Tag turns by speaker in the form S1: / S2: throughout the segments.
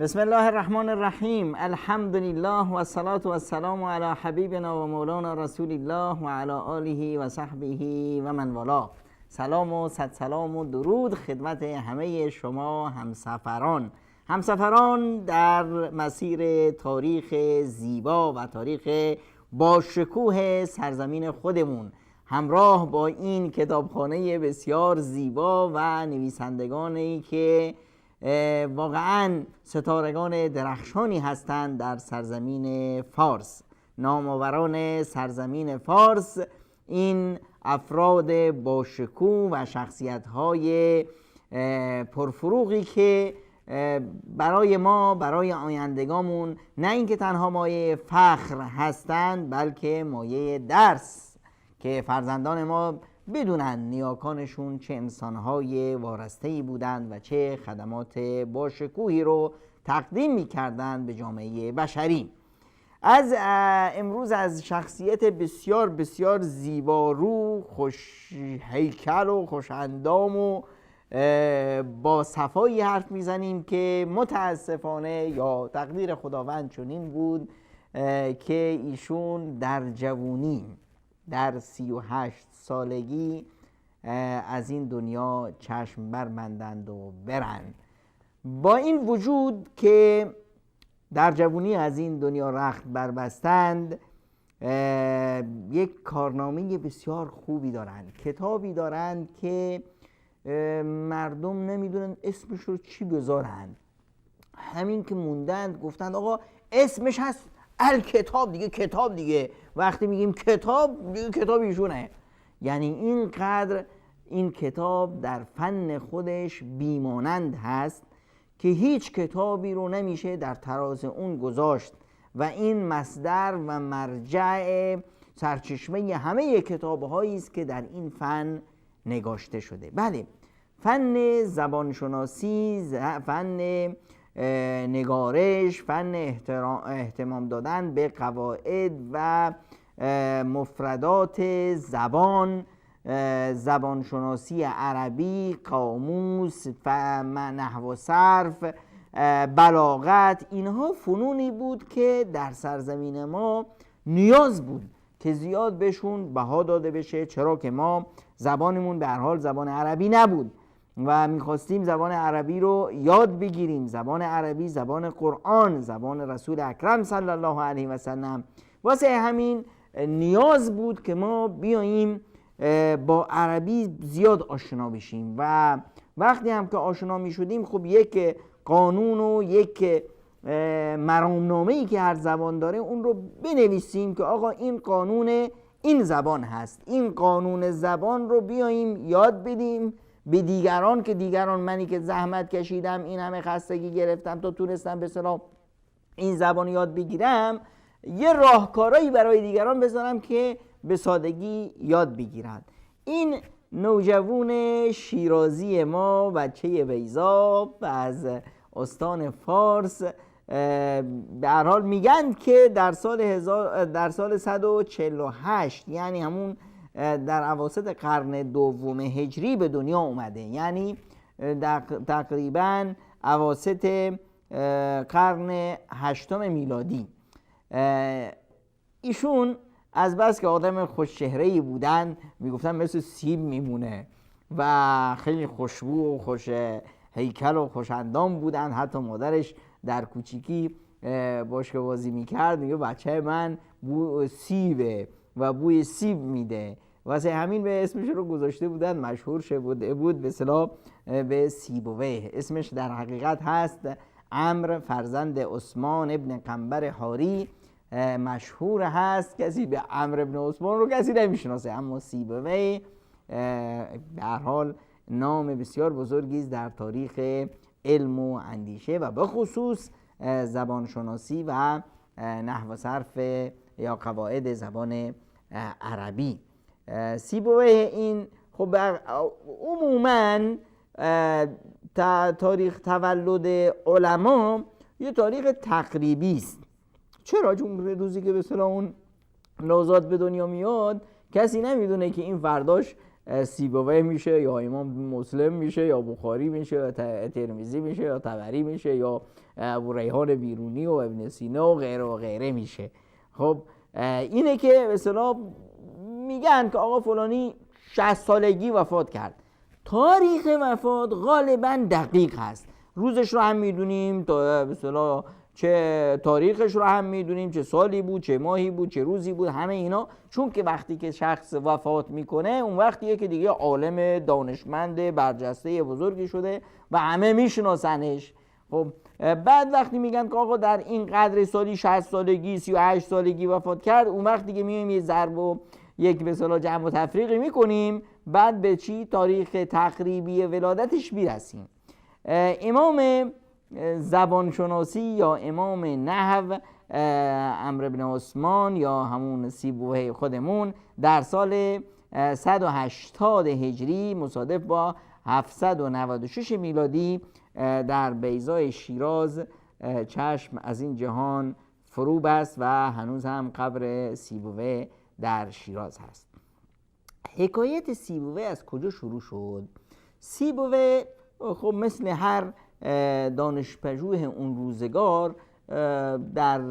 S1: بسم الله الرحمن الرحیم. الحمد لله و الصلاة و السلام علی حبیبنا و مولانا رسول الله و علی آله و صحبه و من والاه. سلام و صد سلام و درود خدمت همه شما همسفران در مسیر تاریخ زیبا و تاریخ با شکوه سرزمین خودمون، همراه با این کتابخانه بسیار زیبا و نویسندگانی که واقعا ستارگان درخشانی هستند در سرزمین فارس. نامآوران سرزمین فارس، این افراد با شکوه و شخصیت‌های پرفروغی که برای ما، برای آیندگامون، نه اینکه تنها مایه فخر هستند بلکه مایه درس، که فرزندان ما بدونن نیاکانشون چه انسانهای وارسته‌ای بودند و چه خدمات با شکوهی رو تقدیم می‌کردند به جامعه بشری. از امروز از شخصیت بسیار بسیار زیبارو، خوش هیکل و خوش اندام و با صفایی حرف میزنیم که متاسفانه یا تقدیر خداوند چنین بود که ایشون در جوانی، در 38 سالگی از این دنیا چشم بربندند و برند. با این وجود که در جوانی از این دنیا رخت بربستند، یک کارنامه بسیار خوبی دارند، کتابی دارند که مردم نمیدونن اسمش رو چی بذارند. همین که موندند گفتند آقا اسمش هست الکتاب دیگه، کتاب دیگه. وقتی میگیم کتاب دیگه کتاب ایشونه. یعنی اینقدر این کتاب در فن خودش بیمانند هست که هیچ کتابی رو نمیشه در تراز اون گذاشت و این مصدر و مرجع سرچشمه همه کتاب‌هایی است که در این فن نگاشته شده. بله، فن زبانشناسی، فن نگارش، فن اهتمام دادن به قواعد و مفردات زبان، زبانشناسی عربی، قاموس، نحو و صرف، بلاغت، اینها فنونی بود که در سرزمین ما نیاز بود که زیاد بهشون بها داده بشه، چرا که ما زبانمون به هر حال زبان عربی نبود و میخواستیم زبان عربی رو یاد بگیریم. زبان عربی زبان قرآن، زبان رسول اکرم صلی الله علیه و سلم. واسه همین نیاز بود که ما بیاییم با عربی زیاد آشنا بشیم و وقتی هم که آشنا می شدیم خب یک قانون و یک مرامنامه‌ای که هر زبان داره اون رو بنویسیم که آقا این قانون این زبان هست، این قانون زبان رو بیاییم یاد بدیم به دیگران، که دیگران، منی که زحمت کشیدم، این همه خستگی گرفتم تا تونستم به اصطلاح این زبان یاد بگیرم، یه راهکارایی برای دیگران بذارم که به سادگی یاد بگیرند. این نوجوان شیرازی ما، بچه بیضا از استان فارس، به هر حال میگن که در سال 148، یعنی همون در اواسط قرن دوم هجری به دنیا اومده، یعنی تقریبا اواسط قرن هشتم میلادی. ایشون از بس که آدم خوش چهره‌ای بودن، میگفتن مثل سیب میمونه و خیلی خوشبو و خوش هیکل و خوش اندام بودن. حتی مادرش در کوچیکی باش که بازی میکرد میگه بچه من بو سیبه و بوی سیب میده، واسه همین به اسمش رو گذاشته بودن، مشهور شده بود به اصطلاح به سیبویه. اسمش در حقیقت هست عمرو فرزند عثمان ابن قنبر حاری. مشهور هست، کسی به عمرو ابن عثمان رو کسی نمیشناسه، اما سیبویه به هر حال نام بسیار بزرگی است در تاریخ علم و اندیشه و به خصوص زبانشناسی و نحو و صرف یا قواعد زبان عربی. سیبویه این خب عموماً تاریخ تولد علما یه تاریخ تقریبی است. چرا؟ چون روزی که به اصطلاح اون نوزاد به دنیا میاد کسی نمیدونه که این فرداش سیبویه میشه یا امام مسلم میشه یا بخاری میشه یا ترمذی میشه یا طبری میشه یا ابو ریحان بیرونی و ابن سینا و غیره میشه. خب اینه که به اصطلاح میگن که آقا فلانی 60 سالگی وفات کرد. تاریخ وفات غالبا دقیق هست، روزش رو هم میدونیم، به اصطلاح چه تاریخش رو هم میدونیم، چه سالی بود، چه ماهی بود، چه روزی بود، همه اینا. چون که وقتی که شخص وفات میکنه اون وقتیه که دیگه عالم دانشمند برجسته بزرگی شده و همه میشناسنش. خب بعد وقتی میگن که آقا در این قدر سالی 60 سالگی 38 سالگی وفات کرد، اون وقت دیگه میایم یه ضرب و یک به اصطلاح جمع و تفریقی میکنیم، بعد به چی تاریخ تقریبی ولادتش میرسیم. امام زبانشناسی یا امام نحو عمرو بن عثمان یا همون سیبویه خودمون در سال 180 هجری مصادف با 796 میلادی در بیضای شیراز چشم از این جهان فرو بست و هنوز هم قبر سیبویه در شیراز هست. حکایت سیبویه از کجا شروع شد؟ سیبویه خب مثل هر دانشپژوه اون روزگار در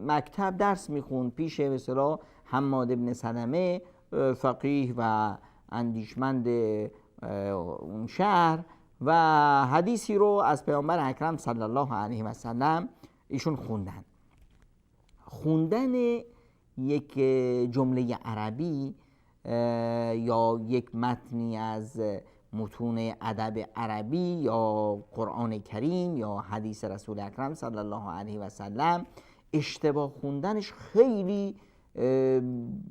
S1: مکتب درس میخوند پیش به اصطلاح حماد بن سلمه فقیه و اندیشمند اون شهر و حدیثی رو از پیامبر اکرم صلی الله علیه و سلم ایشون خوندن یک جمله عربی یا یک متنی از متون ادب عربی یا قرآن کریم یا حدیث رسول اکرم صلی الله علیه و سلم اشتباه خوندنش خیلی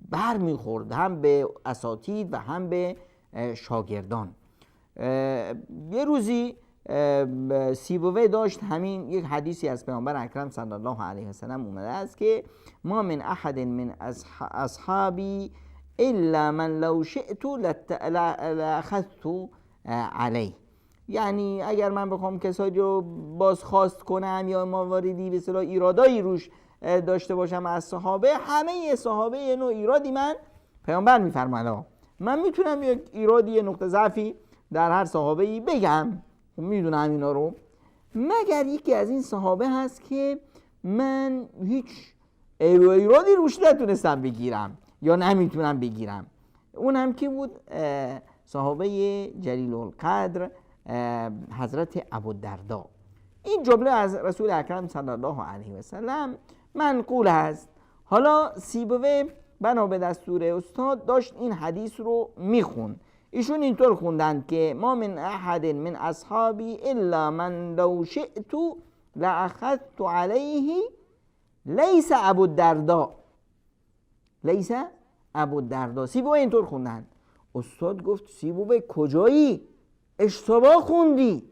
S1: بر میخورد، هم به اساتید و هم به شاگردان. یه روزی سیبویه داشت همین یک حدیثی از پیامبر اکرم صلی الله علیه و سلم اومده است که ما من احد من اصحابی الا من لو شئت لاخذت علیه. یعنی اگر من بخوام کسایی رو بازخواست کنم یا مواردی به اصطلاح ایرادایی روش داشته باشم از صحابه، همه صحابه یه نوع ایرادی من پیامبر میفرماید من میتونم یک ایرادی یه نقطه ضعفی در هر صحابه‌ای بگم، میدونم اینا رو، مگر یکی از این صحابه هست که من هیچ ایرادی روش نتونستم بگیرم یا نمیتونم بگیرم. اون هم کی بود؟ صحابه جلیل القدر حضرت ابوالدرداء. این جمله از رسول اکرم صلی الله علیه و سلم منقول هست. حالا سیبویه بنا به دستور استاد داشت این حدیث رو میخوند. ایشون اینطور خوندن که ما من احد من اصحابی الا من لو شئت لاخذت علیه لیس ابوالدرداء، لیس ابوالدرداء. سیبویه اینطور خوندن. استاد گفت سیبویه کجایی؟ اشتباه خوندی،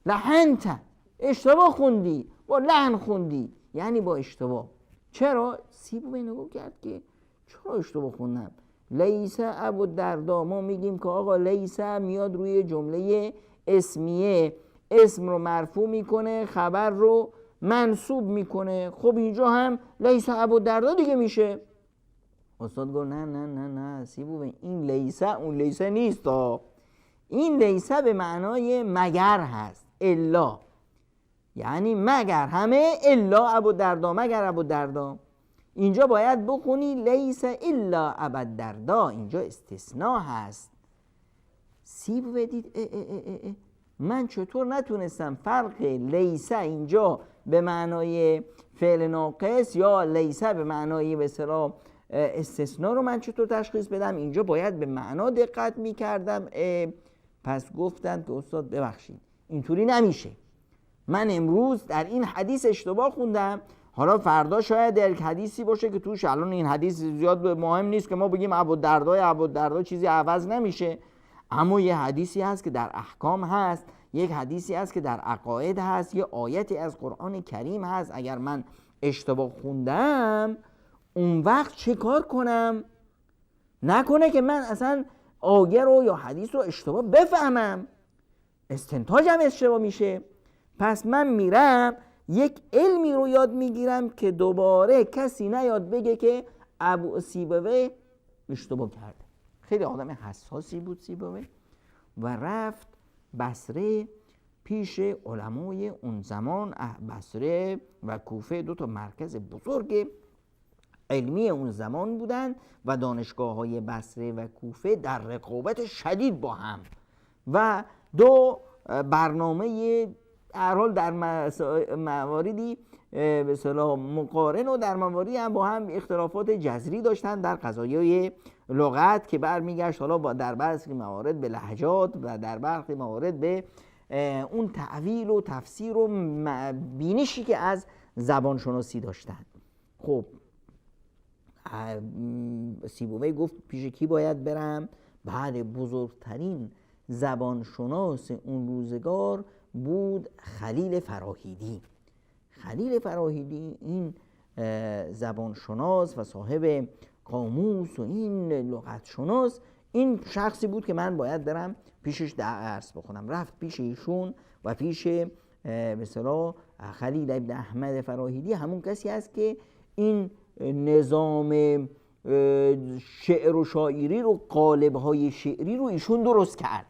S1: لحنت، اشتباه خوندی، با لحن خوندی، یعنی با اشتباه. چرا؟ سیبویه نگاه کرد که چرا اشتباه خوندم؟ لیس ابوالدرداء، ما میگیم که آقا لیس میاد روی جمله اسمیه، اسم رو مرفوع میکنه، خبر رو منصوب میکنه. خب اینجا هم لیس ابوالدرداء دیگه میشه. استاد گفت نه نه نه نه سیبویه، این لیس اون لیس نیست. این لیس به معنای مگر هست، الا، یعنی مگر همه، الا ابوالدرداء، مگر ابوالدرداء. اینجا باید بخونی لیس الا ابوالدرداء، اینجا استثناء هست. سیبویه دید من چطور نتونستم فرق لیس اینجا به معنای فعل ناقص یا لیس به معنای به اصطلاح استثناء رو من چطور تشخیص بدم؟ اینجا باید به معنا دقت میکردم. پس گفتن که استاد ببخشید اینطوری نمیشه، من امروز در این حدیث اشتباه خوندم، حالا فردا شاید در یک حدیثی باشه که توش، الان این حدیث زیاد مهم نیست که ما بگیم ابوالدرداء چیزی عوض نمیشه، اما یه حدیثی هست که در احکام هست، یک حدیثی هست که در عقاید هست، یه آیتی از قرآن کریم هست. اگر من اشتباه خوندم اون وقت چه کار کنم؟ نکنه که من اصلا آیه رو یا حدیث رو اشتباه بفهمم، استنتاجم اشتباه میشه. پس من میرم یک علمی رو یاد میگیرم که دوباره کسی نیاد بگه که ابو سیبویه اشتباه کرده. خیلی آدم حساسی بود سیبویه و رفت بصره پیش علمای اون زمان. بصره و کوفه دو تا مرکز بزرگ علمی اون زمان بودن و دانشگاه‌های بصره و کوفه در رقابت شدید با هم و دو برنامه هر حال در مواردی به اصطلاح مقارن و در مواردی هم با هم اختلافات جذری داشتن در قضایای لغت که برمیگشت حالا در بعضی موارد به لهجات و در برخی موارد به اون تعویل و تفسیر و بینشی که از زبان شناسی داشتن. خب سیبویه گفت پیش کی باید برم؟ بعد بزرگترین زبان شناس اون روزگار بود خلیل فراهیدی. خلیل فراهیدی این زبان شناس و صاحب قاموس و این لغت شناس، این شخصی بود که من باید برم پیشش درس بخونم. رفت پیش ایشون و پیش مثلا خلیل ابن احمد فراهیدی، همون کسی است که این نظام شعر و شاعری رو، قالب‌های شعری رو ایشون درست کرد.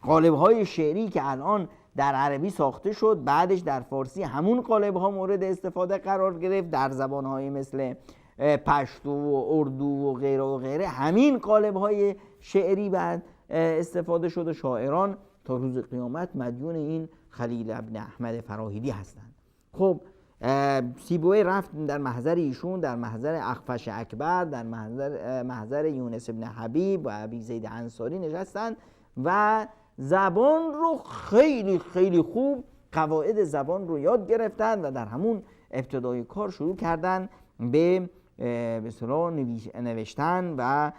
S1: قالب‌های شعری که الان در عربی ساخته شد، بعدش در فارسی همون قالب‌ها مورد استفاده قرار گرفت، در زبان‌های مثل پشتو و اردو و غیره و غیره همین قالب‌های شعری بعد استفاده شد و شاعران تا روز قیامت مدیون این خلیل ابن احمد فراهیدی هستند. خب سیبویه رفت در محضر ایشون، در محضر اخفش اکبر، در محضر یونس ابن حبیب و ابی زید انصاری نشستند و زبان رو خیلی خیلی خوب، قواعد زبان رو یاد گرفتن و در همون ابتدای کار شروع کردن به اصطلاح نوشتن و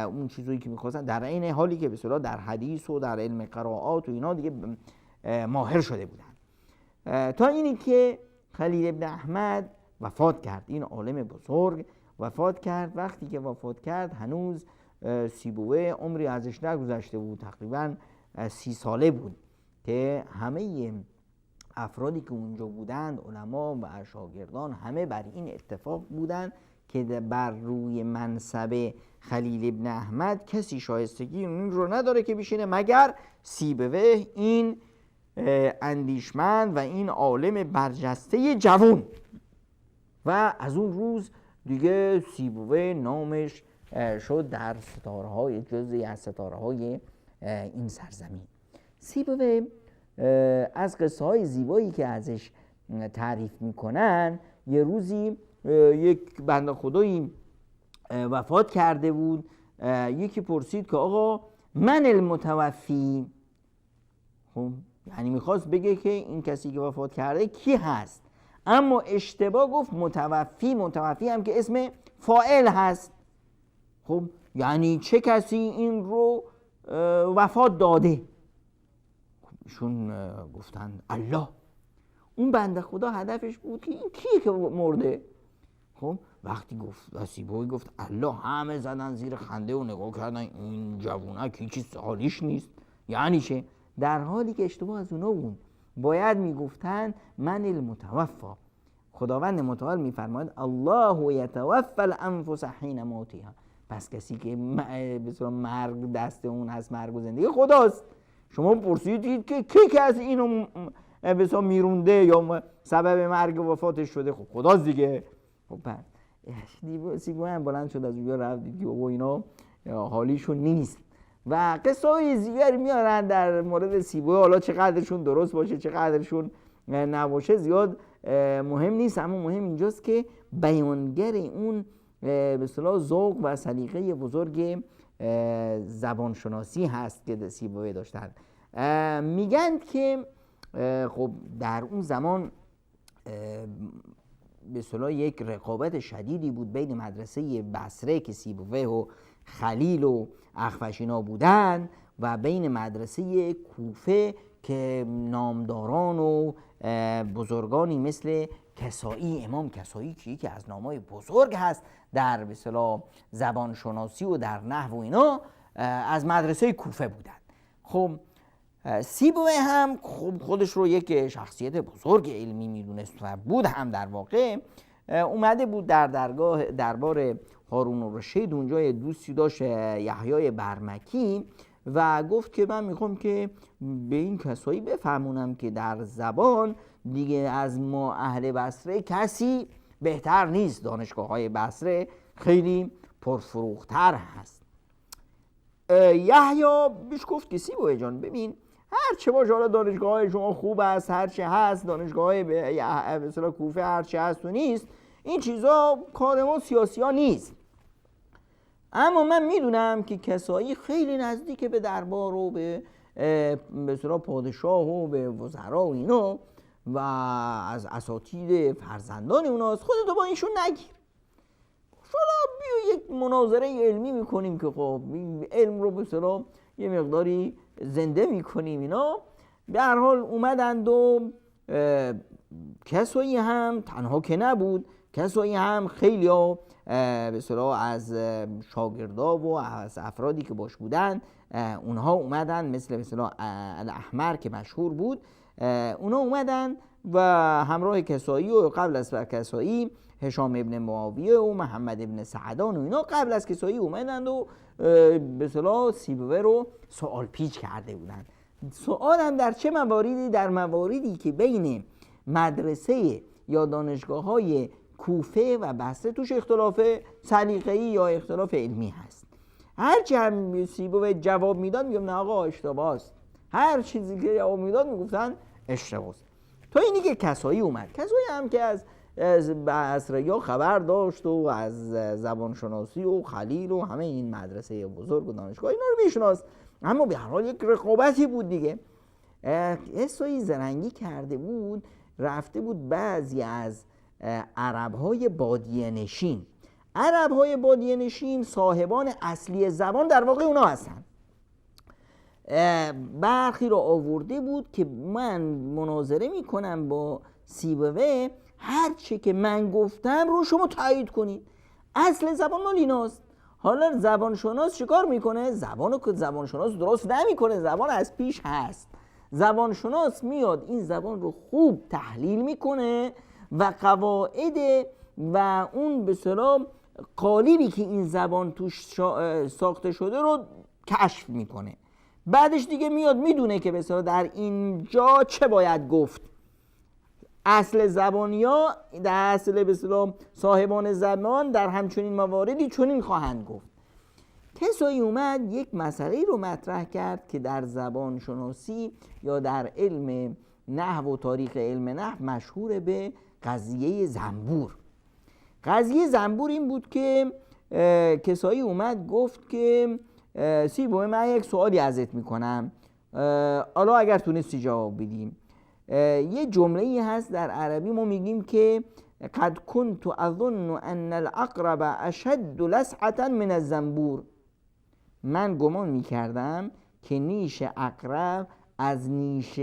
S1: اون چیزایی که می‌خواستن، در این حالی که به اصطلاح در حدیث و در علم قرائات و اینا دیگه ماهر شده بودن. تا اینی که خلیل ابن احمد وفات کرد، این عالم بزرگ وفات کرد. وقتی که وفات کرد هنوز سیبویه عمری ازش نگذشته بود، تقریباً 30 ساله بود که همه افرادی که اونجا بودند، علما و شاگردان، همه بر این اتفاق بودند که بر روی منصب خلیل ابن احمد کسی شایستگی این رو نداره که بشینه مگر سیبویه، این اندیشمند و این عالم برجسته جوان. و از اون روز دیگه سیبویه نامش شد در ستاره‌های، جزئی از ستاره‌های این سرزمین. سیبویه از قصه های زیبایی که ازش تعریف میکنن، یه روزی یک بنده خدایی وفات کرده بود. یکی پرسید که آقا من المتوفی، خب یعنی میخواست بگه که این کسی که وفات کرده کی هست، اما اشتباه گفت متوفی. متوفی هم که اسم فاعل هست. خب یعنی چه کسی این رو وفات داده؟ ایشون گفتن الله. اون بنده خدا هدفش بود که این کیه که مرده؟ خب وقتی گفت سیبویه گفت الله، همه زدن زیر خنده و نگاه کردن این جوونه که چیز حالیش نیست، یعنی چه؟ در حالی که اشتباه از اونا بود. باید میگفتن من المتوفا. خداوند متعال میفرماید الله یتوفی الانفس حین موتها. پس کسی که به مرگ دست اون هست، مرگ و زندگی خداست. شما پرسیدید که کی از اینو به میرونده یا سبب مرگ و وفاتش شده؟ خب خداست دیگه. خب بعد سیبویه هم بلند شد از اونجا رفت، دید که بابا اینا حالیشون نیست و قصه های زیادی میارن در مورد سیبویه. حالا چقدرشون درست باشه چقدرشون نباشه زیاد مهم نیست، اما مهم اینجاست که بیانگر اون به اصطلاح ذوق و سلیقه بزرگ زبان شناسی هست که سیبویه داشتن. میگن که خب در اون زمان به اصطلاح یک رقابت شدیدی بود بین مدرسه بصره که سیبویه و خلیل و اخفش اینا بودن و بین مدرسه کوفه که نامداران و بزرگانی مثل کسایی، امام کسایی که از نامای بزرگ هست در به اصطلاح زبان شناسی و در نحو و اینا، از مدرسه کوفه بودن. خب سیبویه هم خب خودش رو یک شخصیت بزرگ علمی میدونست و بود هم در واقع. اومده بود در دربار هارون الرشید. اونجا یه دوستی داشت یحیای برمکی و گفت که من میخوام که به این کسایی بفهمونم که در زبان دیگه از ما اهل بصره کسی بهتر نیست، دانشگاه های بصره خیلی پرفروغتر هست. یحیی بهش گفت که سیبوی جان ببین هر چه باشه، حالا دانشگاه های شما خوب است، هر چه هست، دانشگاه های به اصطلاح کوفه هر چه هست و نیست، این چیزا کار ما سیاسی ها نیست. اما من میدونم که کسایی خیلی نزدیک به دربار و به اصطلاح پادشاه و به وزرا و اینا و از اساتید فرزندان اوناست، خودتو با ایشون نگیر، حالا بیا یک مناظره علمی میکنیم که خب علم رو به اصطلاح یه مقداری زنده میکنیم. اینا به هر حال اومدند و کسایی هم تنها که نبود، کسایی هم خیلی ها به اصطلاح از شاگردا و از افرادی که باش بودن اونها اومدن، مثل به اصطلاح الاحمر که مشهور بود، اونها اومدن و همراه کسایی و قبل از کسایی هشام ابن معاویه و محمد ابن سعدان و اینا قبل از کسایی اومدند و به اصطلاح سیبویه رو سوال پیچ کرده بودند. سوال هم در چه مواردی؟ در مواردی که بین مدرسه یا دانشگاه های کوفه و بصره توش اختلاف سلیقه‌ای یا اختلاف علمی هست. هرچی هم سیبویه جواب میداد میگم نه آقا اشتباه است، هر چیزی که جواب میداد میگفتن اشتباه است. تا اینی که کسایی اومد، کسایی هم که از بصره خبر داشت و از زبان شناسی و خلیل و همه این مدرسه بزرگ و دانشگاه اینا رو میشناست، اما به هر حال یک رقابتی بود دیگه. کسایی زرنگی کرده بود، رفته بود بعضی از عرب‌های بادیه نشین، عرب‌های بادیه نشین صاحبان اصلی زبان در واقع اونا هستن، برخی رو آورده بود که من مناظره میکنم با سیبویه، هر چه که من گفتم رو شما تایید کنید، اصل زبان مال ایناست. حالا زبانشناس چیکار میکنه؟ زبانو که زبانشناس درست نمیکنه، زبان از پیش هست، زبانشناس میاد این زبان رو خوب تحلیل میکنه و قواعد و اون به اصطلاح قالبی که این زبان توش ساخته شده رو کشف میکنه. بعدش دیگه میاد میدونه که به اصطلاح در اینجا چه باید گفت. اصل زبانیا در اصل به اصطلاح صاحبان زبان در همچنین مواردی چنین خواهند گفت. کسایی اومد یک مسئله رو مطرح کرد که در زبان شناسی یا در علم نحو و تاریخ علم نحو مشهور به قضیه زنبور. قضیه زنبور این بود که کسایی اومد گفت که سیبویه من یک سوالی ازت میکنم، حالا اگر تونستی جواب بدیم. یه جمله ای هست در عربی ما میگیم که قد كنت اظن ان العقرب اشد لسعة من الزنبور، من گمان میکردم که نیش عقرب از نیش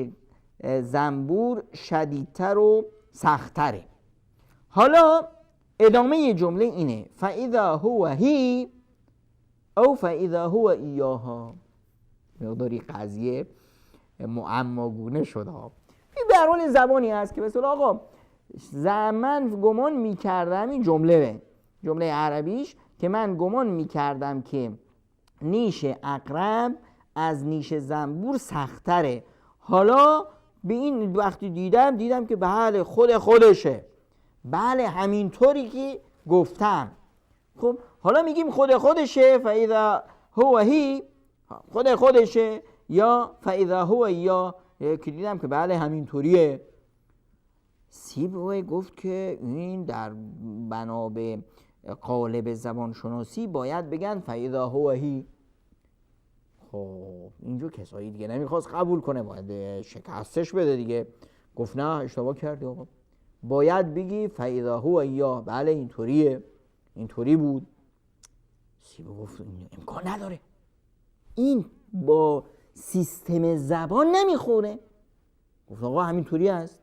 S1: زنبور شدیدتر و سخت‌تره. حالا ادامه جمله اینه فاذا هو هی او فاذا هو ایاها. مقداری قضیه معماگونه شده ها. این به هر حال زبانی هست که مثلا آقا من گمان میکردم، این جمله عربیش که من گمان میکردم که نیش عقرب از نیش زنبور سخت‌تره، حالا به این وقتی دیدم که بله خودشه، بله همینطوری که گفتم. خب حالا میگیم خودشه فاذا هو هی، خودشه، یا فاذا هو یا که دیدم که بله همینطوریه. سیبویه گفت که این در بنا به قالب زبان شناسی باید بگن فاذا هو هی. خب اینجا کسایی دیگه نمیخواست قبول کنه، باید شکستش بده دیگه. گفت نه اشتباه کردی آقا، باید بگی فاذا هو یا، بله اینطوری بود. سیبویه گفت امکان نداره، این با سیستم زبان نمیخونه. گفت آقا همینطوری است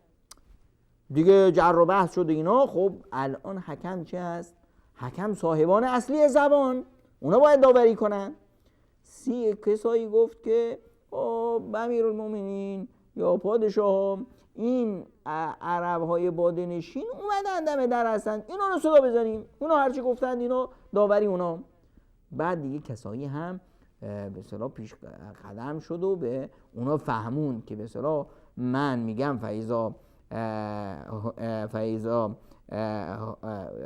S1: دیگه، جر و بحث شده اینا. خب الان حکم چه هست؟ حکم صاحبان اصلی زبان، اونا باید داوری کنن. کسایی گفت که امیرالمومنین یا پادشاه، این عرب های بادنشین اومدن دم در هستن، اینا رو صدا بزنیم، اونا هرچی گفتن اینا داوری اونا. بعد دیگه کسایی هم به اصطلاح پیش قدم شد و به اونا فهمون که به اصطلاح من میگم فایزا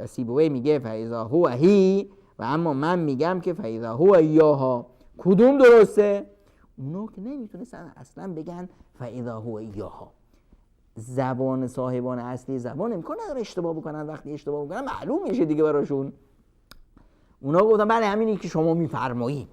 S1: سیبوی میگه فایزا هو هی و اما من میگم که فایزا هو یاها، کدوم درسته؟ اونا که نمیتونستن اصلا بگن فایزا هو یاها. زبان صاحبان اصلی زبان امکان نداره اشتباه بکنن، وقتی اشتباه بکنن معلوم میشه دیگه براشون. اونا گفتن بله همینی که شما میفرمایید.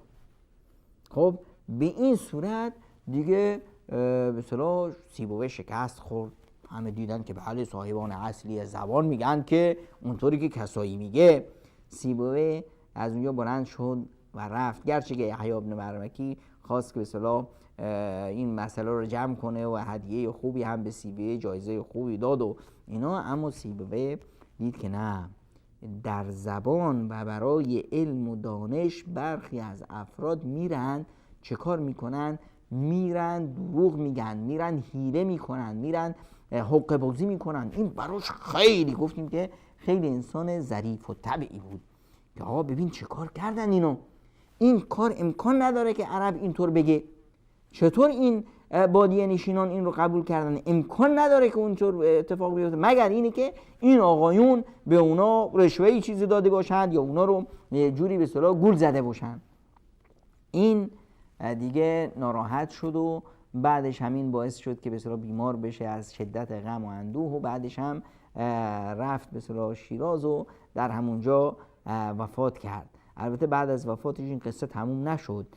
S1: خب به این صورت دیگه به اصطلاح سیبویه شکست خورد. همه دیدن که بله صاحبان اصلی زبان میگن که اونطوری که کسایی میگه. سیبویه از اونجا بلند شد و رفت، گرچه که یحیی بن برمکی خواست که به اصطلاح این مسئله رو جمع کنه و هدیه خوبی هم به سیبویه، جایزه خوبی داد و اینا، اما سیبویه دید که نه، در زبان و برای علم و دانش برخی از افراد میرن چه کار میکنن؟ میرن دروغ میگن، میرن حیله میکنن، میرن حقه بازی میکنن. این براش خیلی گفتیم که خیلی انسان ظریف و طبعی بود که آقا ببین چه کار کردن اینو، این کار امکان نداره که عرب اینطور بگه. چطور این بادیه نشینان این رو قبول کردن؟ امکان نداره که اونطور اتفاق بیفته مگر اینی که این آقایون به اونا رشوه‌ای چیزی داده باشند یا اونا رو یه جوری به اصطلاح گول زده باشند. این دیگه ناراحت شد و بعدش همین باعث شد که به اصطلاح بیمار بشه از شدت غم و اندوه و بعدش هم رفت به اصطلاح شیراز و در همونجا وفات کرد. البته بعد از وفاتش این قصه تموم نشد.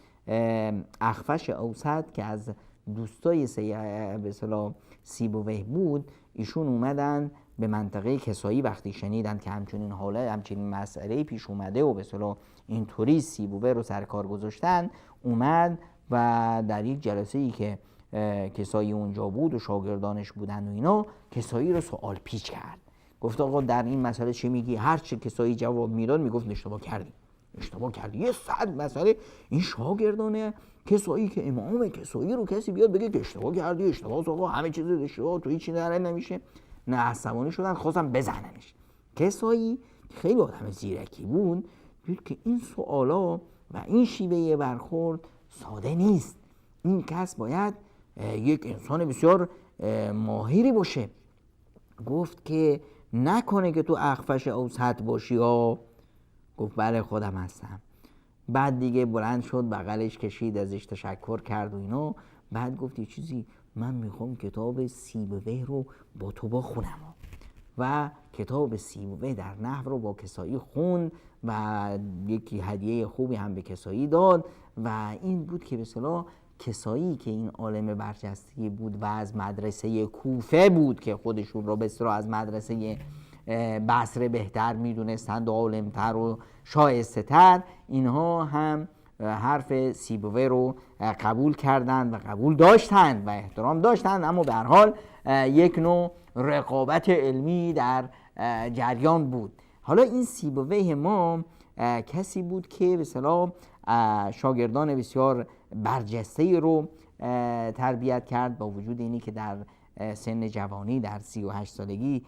S1: اخفش اوسط که از دوستای به اصطلاح سیبویه بود، ایشون اومدن به منطقه کسایی وقتی شنیدن که همچنین حاله همچنین مسئله پیش اومده و به اصطلاح اینطوری سیبویه رو سر کار گذاشتن، اومد و در یک جلسه ای که کسایی اونجا بود و شاگردانش بودن و اینا، کسایی رو سوال پیچ کرد. گفت آقا در این مسئله چه میگی؟ هر چه کسایی جواب میداد میگفت اشتباه کردی. یه صد مسئله این شاگردانه کسایی که امام کسایی رو کسی بیاد بگه که اشتباه کردی، اشتباه آقا همه چیز اشتباه، تو هیچی در نمیشه. نه، عصبانی شدن، خواستن بزننش. کسایی خیلی آدم زیرکی بود، دید که این سوالا و این شیوه برخورد ساده نیست، این کس باید یک انسان بسیار ماهری باشه. گفت که نکنه که تو اخفش اوسط باشی ها؟ گفت بله خودم هستم. بعد دیگه بلند شد بغلش کشید، ازش تشکر کرد و اینا. بعد گفت یه چیزی، من میخوام کتاب سیبویه رو با تو بخونم. و کتاب سیبویه در نحو رو با کسایی خوند و یکی هدیه خوبی هم به کسایی داد. و این بود که به اصطلاح کسایی که این عالم برجسته بود و از مدرسه کوفه بود که خودشون رو به اصطلاح از مدرسه بصره بهتر میدونستند و عالمتر و شایسته تر، اینها هم حرف سیبویه رو قبول کردند و قبول داشتند و احترام داشتند، اما به هر حال یک نوع رقابت علمی در جریان بود. حالا این سیبویه ما کسی بود که به اصطلاح شاگردان بسیار برجسته رو تربیت کرد، با وجود اینی که در سن جوانی در 38 سالگی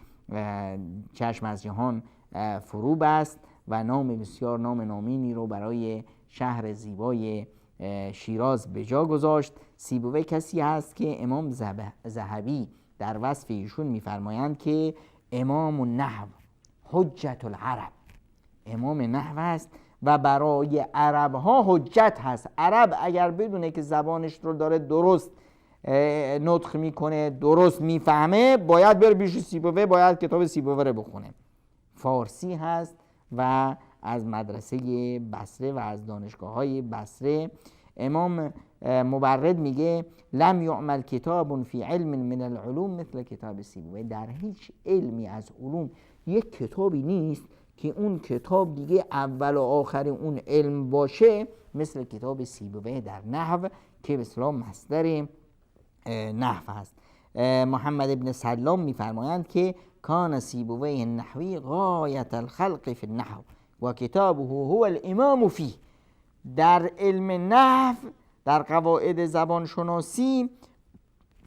S1: چشم از جهان فرو بست و نام بسیار نامینی رو برای شهر زیبای شیراز به جا گذاشت. سیبویه کسی هست که امام ذهبی در وصف ایشون میفرمایند که امام النحو حجت العرب، امام نحو است و برای عرب ها حجت هست. عرب اگر بدونه که زبانش رو داره درست نطق میکنه، درست میفهمه، باید بره پیش سیبویه، باید کتاب سیبویه رو بخونه. فارسی هست و از مدرسه بصره و از دانشگاه های بصره. امام مبرد میگه لم یعمل کتاب فی علم من العلوم مثل کتاب سیبویه. در هیچ علمی از علوم یک کتابی نیست که اون کتاب دیگه اول و آخر اون علم باشه مثل کتاب سیبویه در نحو که به اصطلاح مصدر نحو است. محمد ابن سلام میفرمایند که کان سیبویه النحوی غایت الخلق فی النحو و کتابه هو الامام فیه. در علم نحو، در قواعد زبان شناسی،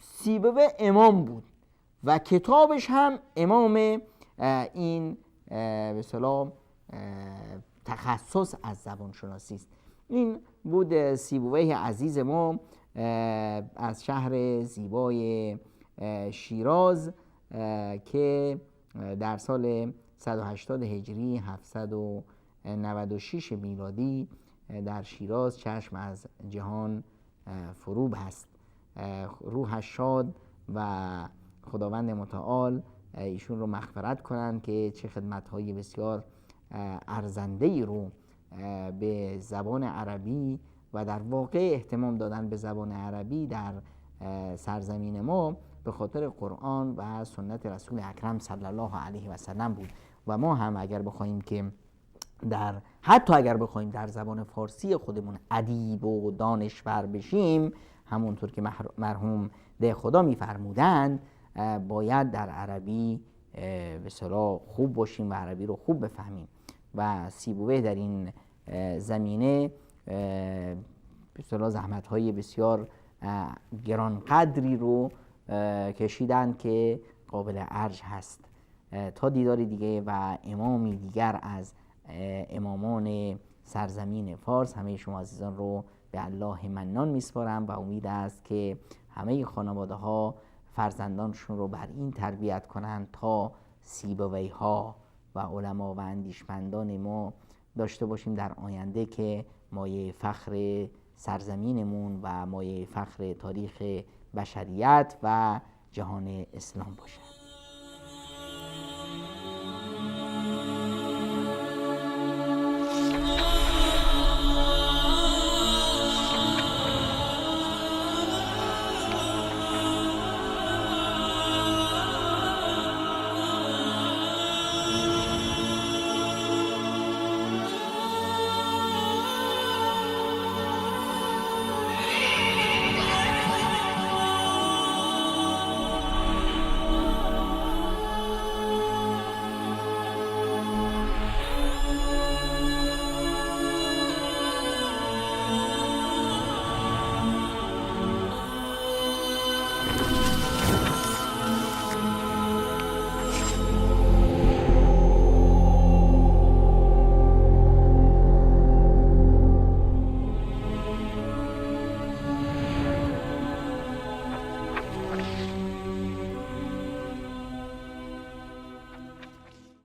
S1: سیبویه امام بود و کتابش هم امام این به اصطلاح تخصص از زبان شناسی است. این بود سیبویه عزیز ما از شهر زیبای شیراز که در سال 180 هجری 796 میلادی در شیراز چشم از جهان فروب است. روحش شاد و خداوند متعال ایشون رو مغفرت کنند که چه خدمت‌های بسیار ارزنده‌ای رو به زبان عربی و در واقع اهتمام دادن به زبان عربی در سرزمین ما به خاطر قرآن و سنت رسول اکرم صلی الله علیه و سلم بود. و ما هم اگر بخوایم که حتی اگر بخوایم در زبان فارسی خودمون ادیب و دانشور بشیم، همونطور که مرحوم ده خدا میفرمودند، باید در عربی به اصطلاح خوب باشیم و عربی رو خوب بفهمیم. و سیبویه در این زمینه به اصطلاح زحمت‌های بسیار گرانقدری رو کشیدن که قابل ارج هست. تا دیداری دیگه و امامی دیگر از امامان سرزمین فارس، همه شما عزیزان رو به الله منان میسپارم و امید است که همه خانواده ها فرزندانشون رو بر این تربیت کنند تا سیبویه ها و علما و اندیشمندان ما داشته باشیم در آینده که مایه فخر سرزمینمون و مایه فخر تاریخ بشریت و جهان اسلام باشد.